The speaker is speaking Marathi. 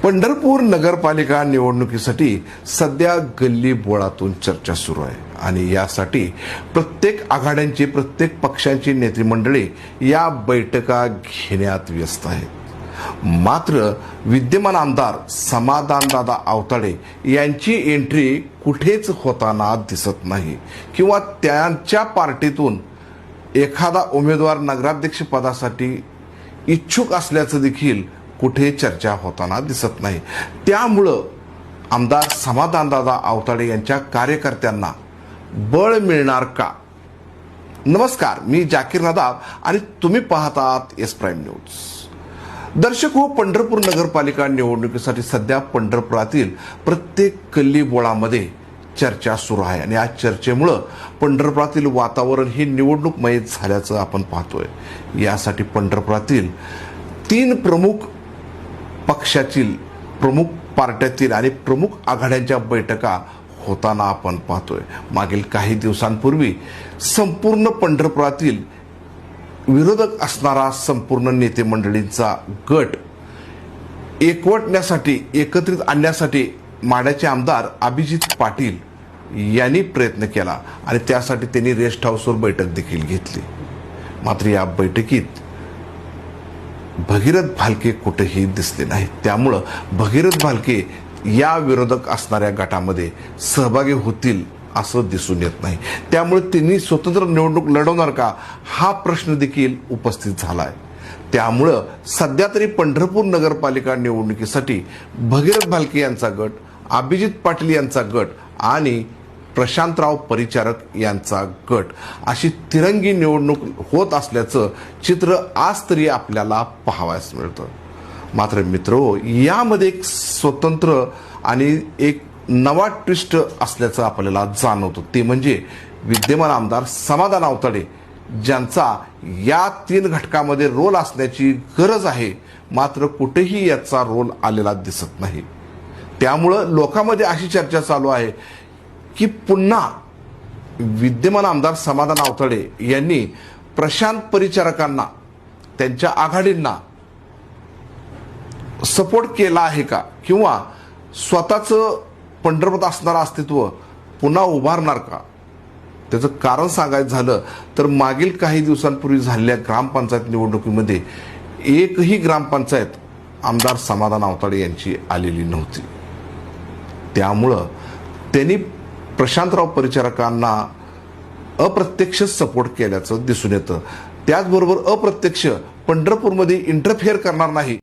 पंढरपूर नगरपालिका निवडणुकीसाठी सध्या गल्ली बोळातून चर्चा सुरू आहे आणि यासाठी प्रत्येक आघाड्यांची प्रत्येक पक्षांची नेतृमंडळी या बैठका घेण्यात व्यस्त आहेत। मात्र विद्यमान आमदार समाधानदादा आवताडे यांची एंट्री कुठेच होताना दिसत नाही किंवा त्यांच्या पार्टीतून एखादा उमेदवार नगराध्यक्ष पदासाठी इच्छुक असल्याचं देखील कुठे चर्चा होताना दिसत नाही। त्यामुळं आमदार समाधानदादा आवताडे यांच्या कार्यकर्त्यांना बळ मिळणार का? नमस्कार, मी जाकीर नदाब आणि तुम्ही पाहतात एस प्राईम न्यूज। दर्शक हो, पंढरपूर नगरपालिका निवडणुकीसाठी सध्या पंढरपुरातील प्रत्येक गल्ली बोळामध्ये चर्चा सुरू आहे आणि या चर्चेमुळं पंढरपुरातील वातावरण हे निवडणूकमय झाल्याचं आपण पाहतोय। यासाठी पंढरपुरातील 3 प्रमुख पक्षातील, प्रमुख पार्ट्यातील आणि प्रमुख आघाड्यांच्या बैठका होताना आपण पाहतोय। मागील काही दिवसांपूर्वी संपूर्ण पंढरपुरातील विरोधक असणारा संपूर्ण नेते मंडळींचा गट एकवटण्यासाठी, एकत्रित आणण्यासाठी माढ्याचे आमदार अभिजित पाटील यांनी प्रयत्न केला आणि त्यासाठी त्यांनी रेस्ट हाऊसवर बैठक देखील घेतली। मात्र या बैठकीत भगीरथ भालके कुठेही दिसले नाहीत। त्यामुळं भगीरथ भालके या विरोधक असणाऱ्या गटामध्ये सहभागी होतील असं दिसून येत नाही। त्यामुळे त्यांनी स्वतंत्र निवडणूक लढवणार का हा प्रश्न देखील उपस्थित झाला आहे। त्यामुळं सध्या तरी पंढरपूर नगरपालिका निवडणुकीसाठी भगीरथ भालके यांचा गट, अभिजित पाटील यांचा गट आणि प्रशांतराव परिचारक यांचा गट अशी तिरंगी निवडणूक होत असल्याचं चित्र आज तरी आपल्याला पाहावयास मिळतं। मात्र मित्रहो, यामध्ये एक स्वतंत्र आणि एक नवा ट्विस्ट असल्याचं आपल्याला जाणवतं। ते म्हणजे विद्यमान आमदार समाधान आवताडे ज्यांचा या 3 घटकामध्ये रोल असण्याची गरज आहे, मात्र कुठेही याचा रोल आलेला दिसत नाही। त्यामुळं लोकांमध्ये अशी चर्चा चालू आहे की पुन्हा विद्यमान आमदार समाधान आवताडे यांनी प्रशांत परिचारकांना, त्यांच्या आघाडींना सपोर्ट केला आहे का किंवा स्वतःचं पंढरपुरात असणारं अस्तित्व पुन्हा उभारणार का? त्याचं कारण सांगायचं झालं तर मागील काही दिवसांपूर्वी झालेल्या ग्रामपंचायत निवडणुकीमध्ये एकही ग्रामपंचायत आमदार समाधान आवताडे यांची आलेली नव्हती। त्यामुळं त्यांनी प्रशांतराव परिचारकांना अप्रत्यक्ष सपोर्ट केल्याचं दिसून येतं। त्याचबरोबर अप्रत्यक्ष पंढरपूरमध्ये इंटरफेअर करणार नाही